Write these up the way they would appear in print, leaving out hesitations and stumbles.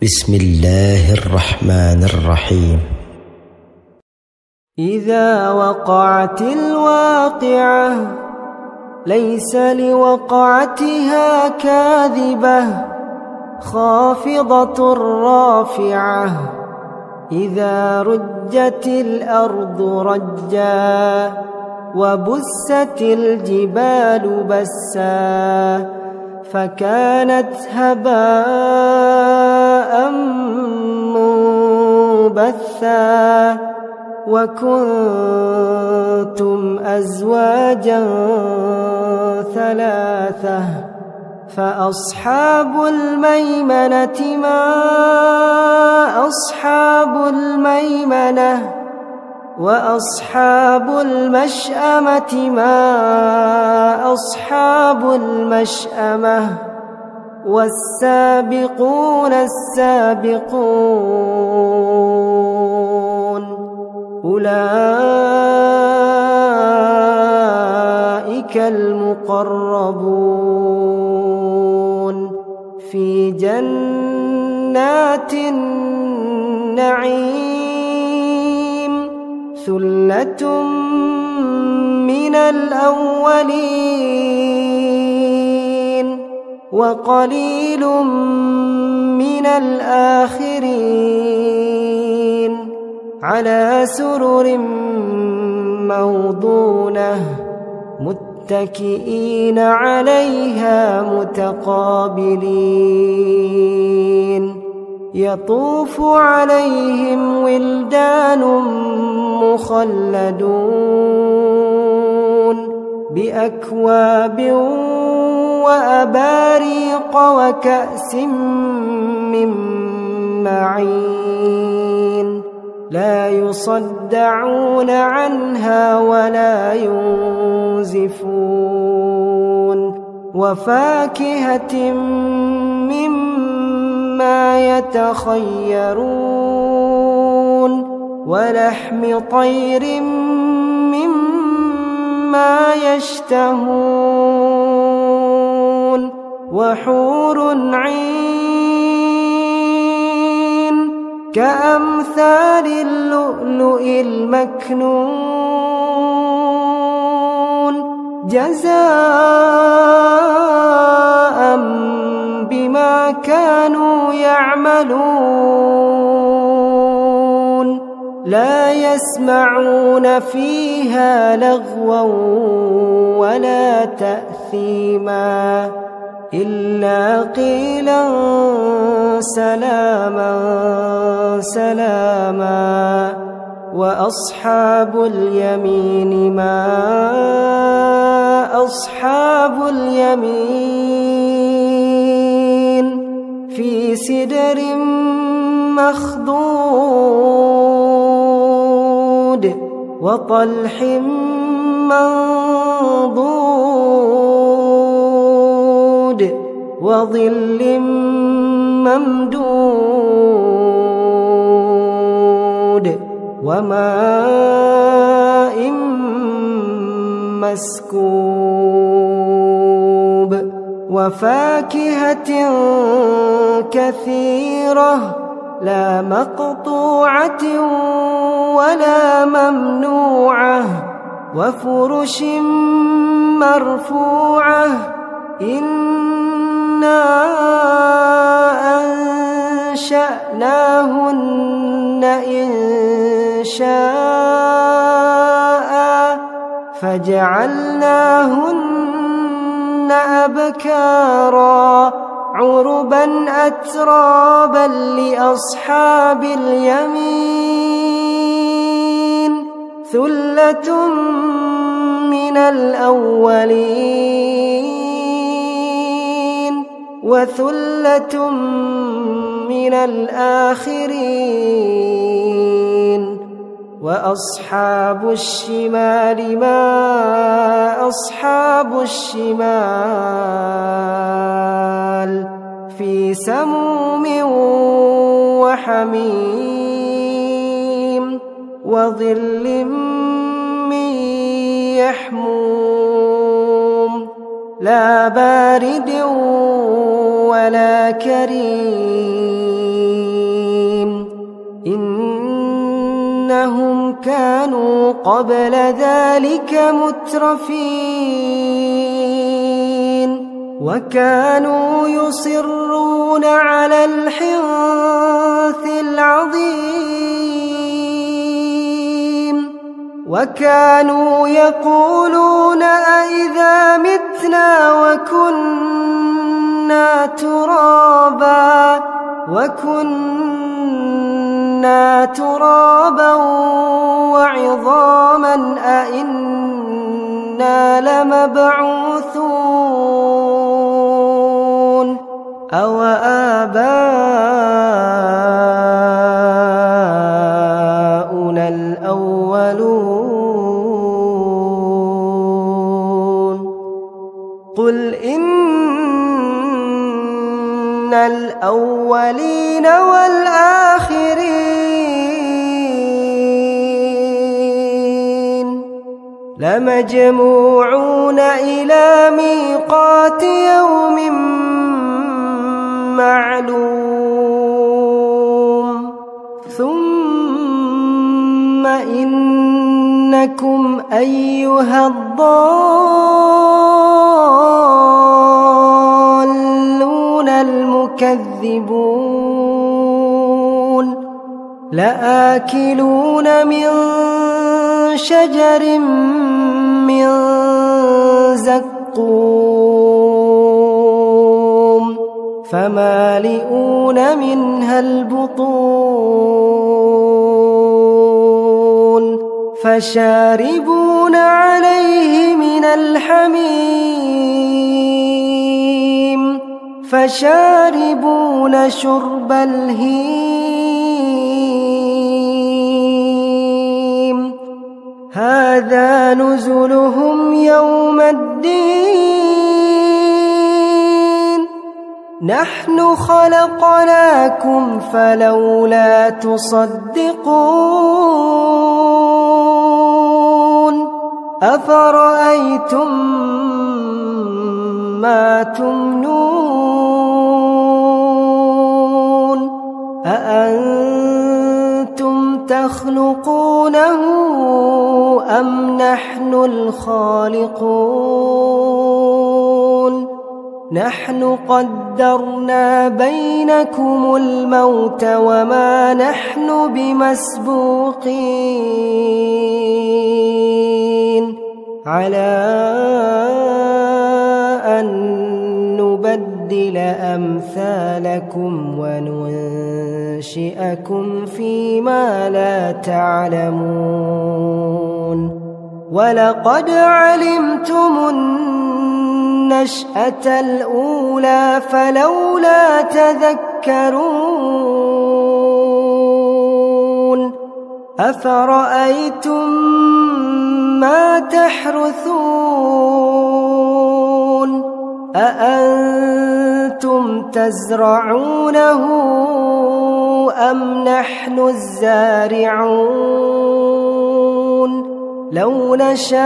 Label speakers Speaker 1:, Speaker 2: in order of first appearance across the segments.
Speaker 1: بسم الله الرحمن الرحيم.
Speaker 2: إذا وقعت الواقعة ليس لوقعتها كاذبة خافضة رافعة. إذا رجت الأرض رجا وبست الجبال بسا فكانت هباء منبثا وكنتم أزواجا ثلاثة فأصحاب الميمنة ما أصحاب الميمنة وأصحاب المشأمة ما أصحاب المشأمة والسابقون السابقون أولئك المقربون في جنات النعيم ثلة من الأولين وقليل من الآخرين على سرر موضونة متكئين عليها متقابلين يطوف عليهم ولدان مخلدون بأكواب وأباريق وكأس من معين لا يصدعون عنها ولا ينزفون وفاكهة مما يتخيرون ولحم طير مما يشتهون وحور عين كأمثال اللؤلؤ المكنون جزاء بما كانوا يعملون لا يسمعون فيها لغوا ولا تأثيما إلا قيلا سلاما سلاما وأصحاب اليمين ما أصحاب اليمين في سدر مخضود وطلح منضود وظل ممدود وماء مسكوب وفاكهة كثيرة لا مقطوعة ولا ممنوعة وفرش مرفوعة إنا أنشأناهن إنشاء فجعلناهن أبكارا عربا أترابا لأصحاب اليمين ثلة من الأولين وثلة من الآخرين وأصحاب الشمال ما أصحاب الشمال في سموم وحميم وظل من يحموم لا بارد ولا كريم قبل ذلك مترفين وكانوا يصرون على الحنث العظيم وكانوا يقولون أئذا متنا وكنا ترابا وعظاما أئنا لمبعوثون أو آباؤنا الأولون قل إن الأولين والآخرين لمجموعون إلى ميقات يوم معلوم ثم إنكم أيها الضالون المكذبون لآكلون من شجر من زقوم فمالئون منها البطون فشاربون عليه من الحميم فشاربون شرب الهيم هذا نزلهم يوم الدين نحن خلقناكم فلولا تصدقون أفرأيتم ما تمنون أأنتم تخلقونه أم نحن الخالقون نحن قدرنا بينكم الموت وما نحن بمسبوقين على أن نبدل أمثالكم وننشئكم فيما لا تعلمون ولقد علمتم النشأة الأولى فلولا تذكرون أفرأيتم ما تحرثون أأنتم تزرعونه أم نحن الزارعون لو نشاء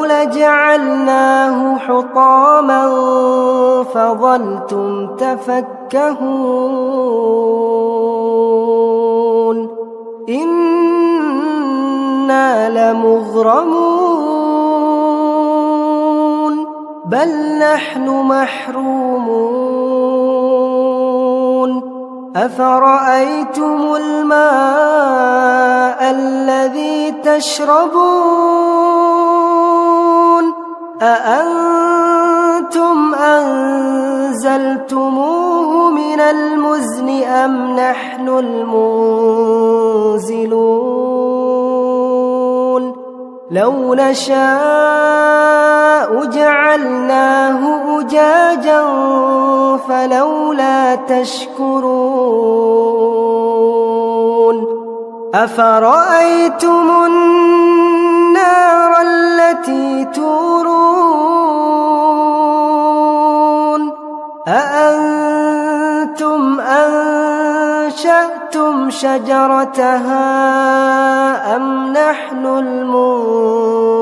Speaker 2: لجعلناه حطاما فظلتم تفكهون إنا لمغرمون بل نحن محرومون أفرأيتم الماء الذي تشربون أأنتم أنزلتموه من المزن أم نحن المنزلون لو نشاء جعلناه أجاجا فلولا تشكرون أفرأيتم النار التي تورون أأنتم أنشأتم شجرتها أم نحن المنشئون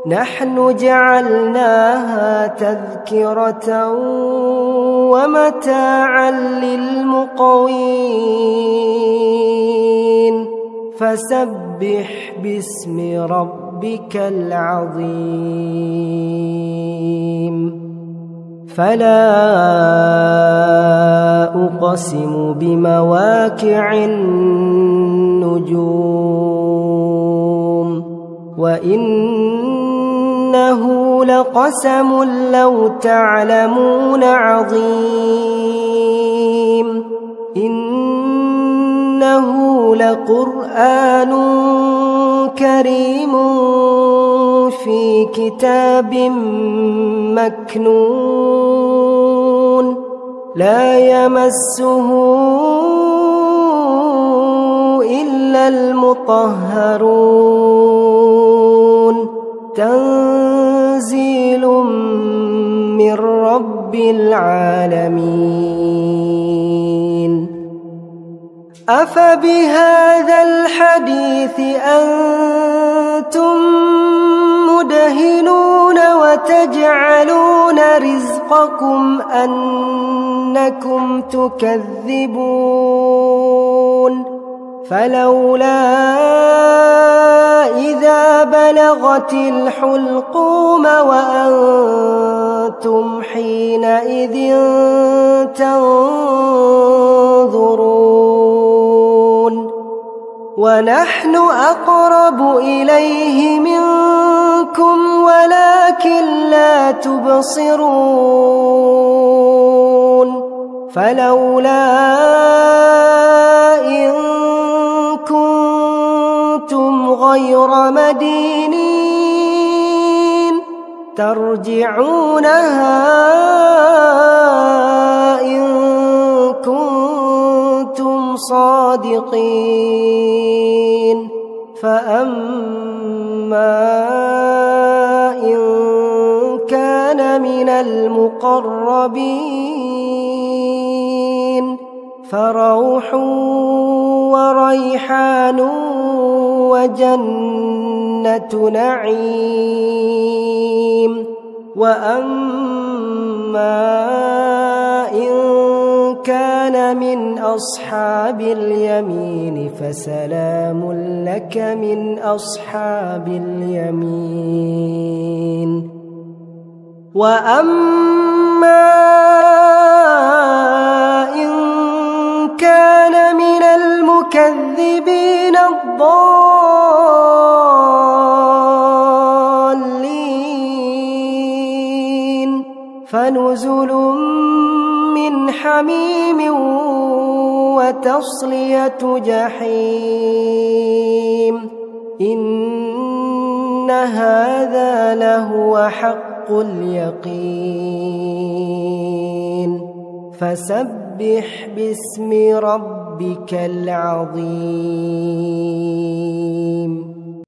Speaker 2: نحن جعلناها تذكرة ومتاعا للمقوين فسبح باسم ربك العظيم فلا أقسم بمواقع النجوم وإنه لقسم لو تعلمون عظيم إنه لقرآن كريم في كتاب مكنون لا يمسه إلا المطهرون تنزيل من رب العالمين أفبهذا الحديث أنتم مدهنون وتجعلون رزقكم أنكم تكذبون فلولا إذا بلغت الحلقوم وأنتم حينئذ تنظرون ونحن أقرب إليه منكم ولكن لا تبصرون فلولا إن كنتم غير مدينين ترجعونها إن كنتم صادقين فأما إن كان من المقربين فروح وريحان وجنة نعيم وأما إن كان من أصحاب اليمين فسلام لك من أصحاب اليمين وأما إن كان من المكذبين الضالين فنزل من حميم وتصلية جحيم إن هذا لهو حق اليقين فسبح باسم ربك العظيم